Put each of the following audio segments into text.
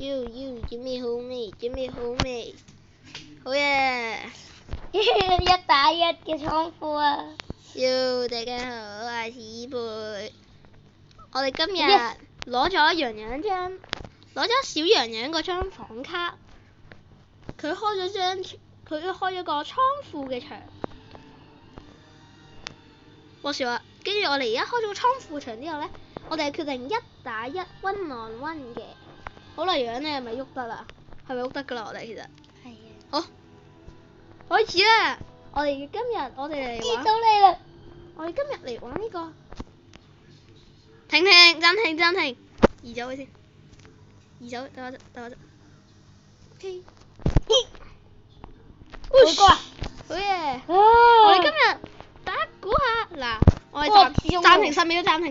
準備好未？準備好未？好嘢！一打一嘅倉庫啊！大家好，我係史貝。我哋今日攞咗小羊羊嗰張房卡，佢開咗個倉庫嘅牆。話時話，跟住我哋而家開咗個倉庫牆之後呢，我哋決定1打1 1 on 1嘅。好啦，羊呢係咪喐得啦？係咪喐得㗎啦？我哋其實係啊。好，開始啦！我哋嚟玩。見到你啦！我哋今日嚟玩呢個。停！暫停！移走佢先。移走，等我陣。OK。好嘢！我哋今日大家估下嗱，我哋暫停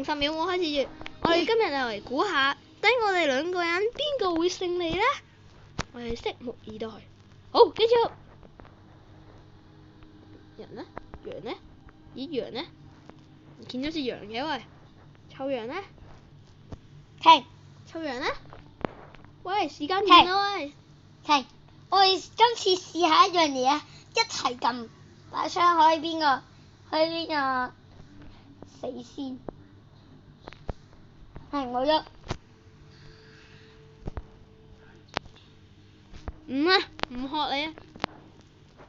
10秒，我開始住。我哋今日就嚟估下，等我哋兩個人邊個會勝利呢？我哋拭目以待。好，繼續。人呢？羊呢？咦，羊呢？唔見咗隻羊嘅喂，臭羊呢？停！臭羊呢？喂，時間完啦喂！停！我哋今次試下一樣嘢啊，一齊撳把槍，可以邊個死先？係我喐。唔啊，唔學你啊，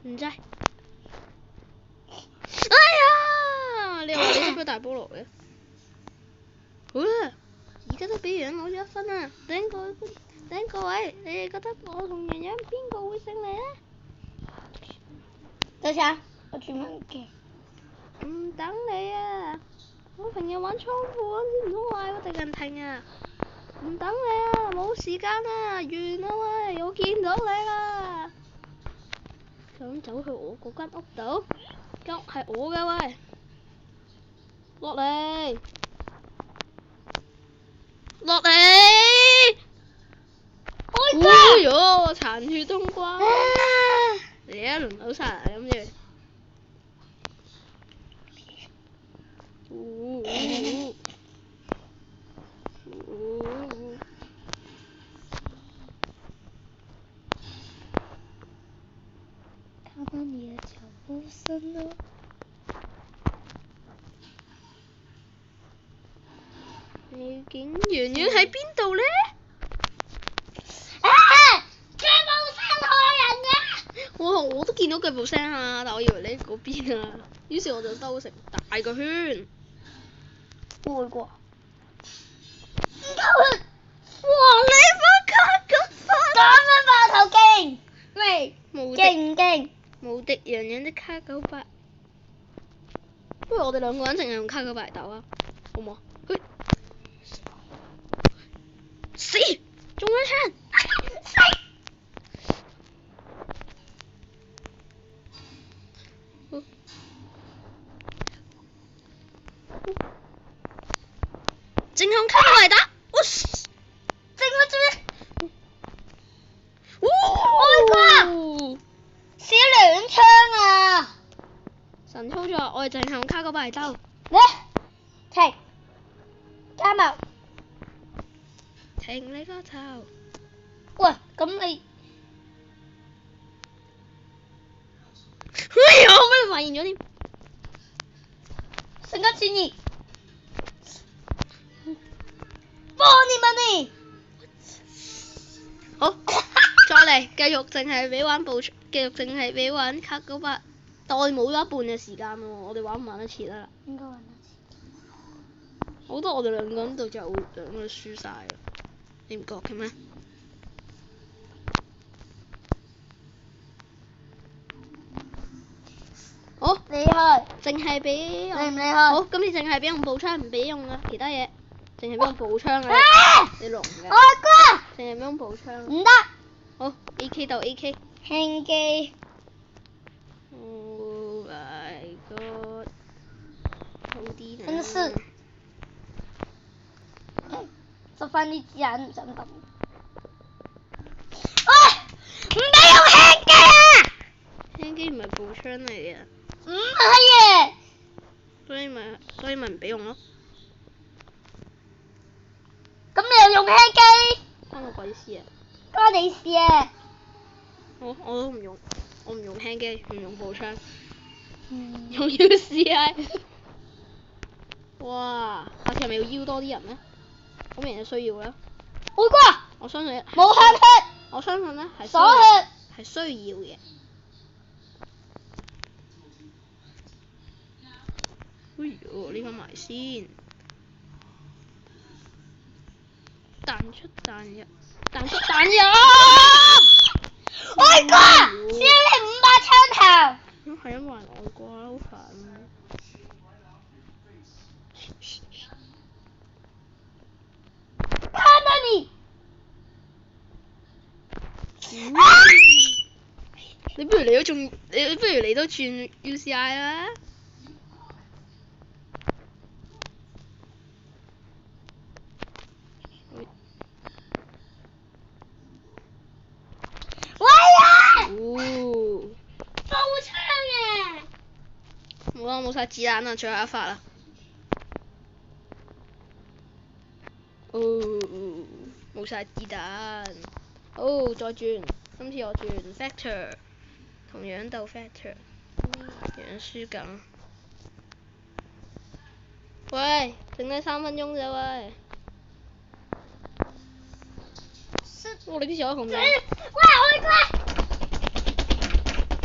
唔制。哎呀！你話你識咗大菠蘿嘅？好啦，而家都俾羊攞咗1分啦，等各位，你哋覺得我同羊羊邊個會勝利呢？等下，我轉翻嘅。唔等你啊！我平日玩倉庫嗰陣時唔通嗌我敵人停啊！唔等你啊！冇時間啦，完啦喂！我見到你啦！想走去我嗰間屋度？間屋係我㗎喂！落嚟！開關！哎唷，殘血通關！嚟啊，輪流殺啊，諗住。看到你的腳步聲了。究竟羊羊喺邊度呢？腳步聲害人嘅。我都見到腳步聲啊，但我以為你喺嗰邊啊，於是我就兜成大個圈。會啩？唔夠啦！哇！你把卡咁快！咁樣爆頭勁，喂，勁唔勁？無敵羊羊的卡98。不如我哋兩個人淨係用卡98嚟鬥啊，好唔好？死！中咗槍！死！淨係用卡98嚟打，正我最。開掛！少2槍啊！神操作，我哋淨係用卡98嚟鬥。停！加油！停你個頭！喂，咁你？哎呀！我俾你發現咗添。瞬間轉移。幫你。好，再嚟，繼續淨係俾玩卡98，但我哋冇咗一半嘅時間喎，我哋玩唔玩得切啊？應該玩得切。我覺得我哋兩個人度就兩個輸晒啦，你唔覺嘅咩？好，厲害！淨係俾厲唔厲害？好，今次淨係俾用步槍，唔俾用啊其他嘢，淨係俾用步槍啊！你聾嘅？開掛！淨係俾用步槍。唔得。好 ，AK 鬥 AK。輕機。Oh my god！好啲啊！真是。執翻啲指眼唔想抌。唔俾用輕機啊！輕機唔係步槍嚟嘅。唔係嘅。所以咪唔俾用咯。咁你又用輕機？關我鬼事啊！關你事啊！我都唔用，我唔用輕機，唔用步槍，嗯用 UCI。哇！下次係咪要邀多啲人咧？好明顯需要啦。會啩？我相信冇向血，我相信咧係鎖血。係需要嘅。哎呦，呢個埋先，彈出彈入，彈出彈入。愛國，燒你500槍頭。咁係因為人外掛啦，好煩啊！看到你。你不如你都轉 UCI 啦。喂呀！哦，步槍啊！冇啦，冇晒子彈啦，最後一發啦。哦，冇晒子彈。哦，再轉，今次我轉 Factor，同樣鬥 Factor，樣輸緊。喂，剩低3分鐘咋喂？我哋幾時可以控制？喂，愛國！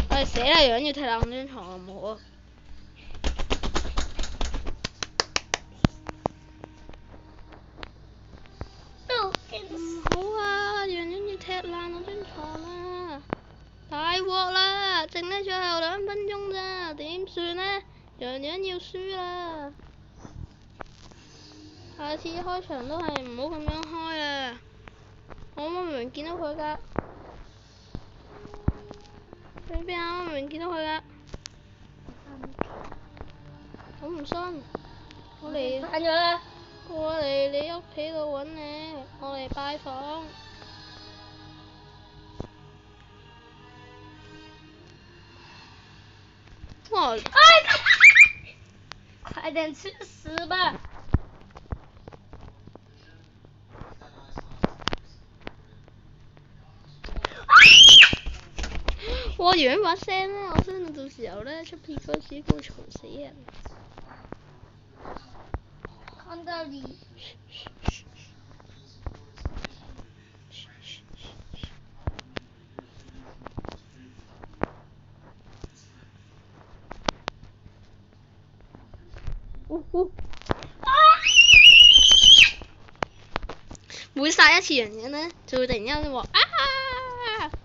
唉，死啦！樣要踢爛張床啊，唔好啊！唔好啊！樣要踢爛我張床啊！大鑊啦！剩低最後2分鐘咋，點算呢？樣要輸啦！下次開場都係唔好咁樣開啦！我明明見到佢㗎，你邊啊？我明明見到佢㗎，我唔信，我嚟翻咗啦。我嚟你屋企度揾你，我嚟拜訪。哇！快點去死吧！我樣把聲咧，我相信到時候咧出片嗰時會嘈死人。看到你。每殺一次人嘅呢，就會突然間話啊！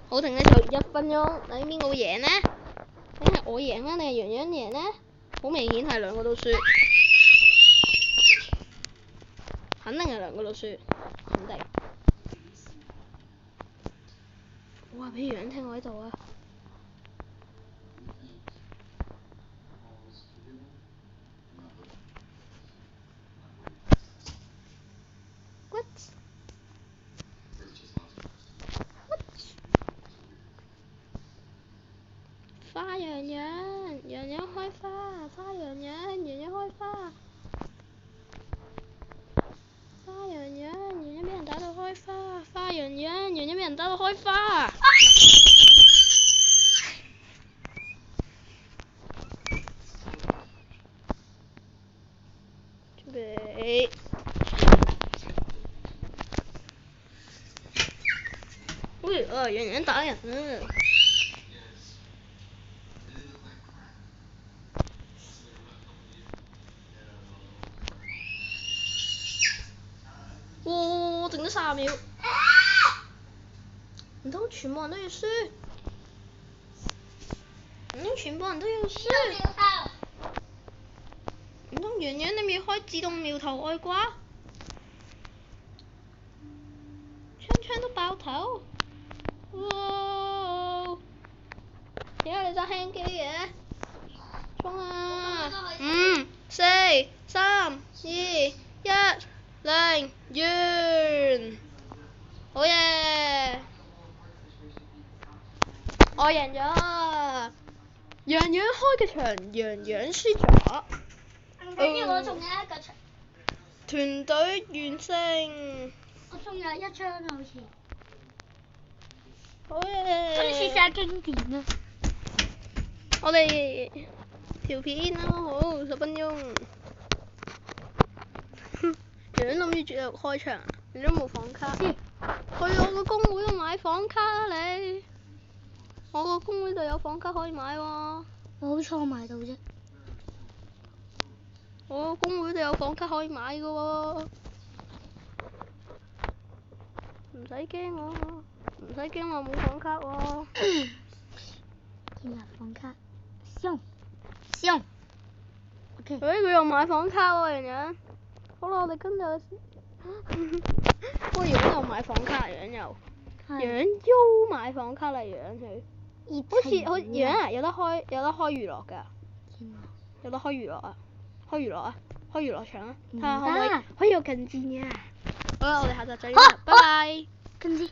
好停咧就1分鐘，究竟邊個會贏呢？究竟係我贏啊，定係洋洋贏呢？好明顯係兩個都輸，肯定係兩個都輸，肯定。我話俾洋洋聽我喺度啊！花洋洋，洋洋開花，花洋洋，洋洋開花。花洋洋，洋洋俾人打到開花，花洋洋，洋洋俾人打到開花。準備。喂，洋洋打人啊！我剩咗30秒，唔通全部人都要輸？唔通全部人都要輸？唔通洋洋你咪開自動苗頭外掛？槍槍都爆頭！哇！點解你揸輕機嘅？衝啊！5、4、3、2、1，零完，好嘢！我贏咗，洋洋開嘅場，洋洋輸咗。唔緊要，我仲有一個場。團隊完勝。我仲有1槍好似。好嘢！今次晒經典啊！我哋條片啱好10分鐘。樣諗住繼續開場，你都冇房卡。去我個公會度買房卡啊你！我個公會度有房卡可以買喎。我好彩我買到啫。我個公會度有房卡可以買㗎喎。唔使驚我，唔使驚我冇房卡喎。建立房卡，使用。OK。佢又買房卡喎，人。好啦，我哋跟住。個樣又買房卡，樣又買房卡嚟樣佢。好似樣啊，有得開娛樂㗎。有得開娛樂啊！開娛樂場啊！睇下可唔可以有近戰嘅。好啦，我哋下集再見啦，拜拜。近戰。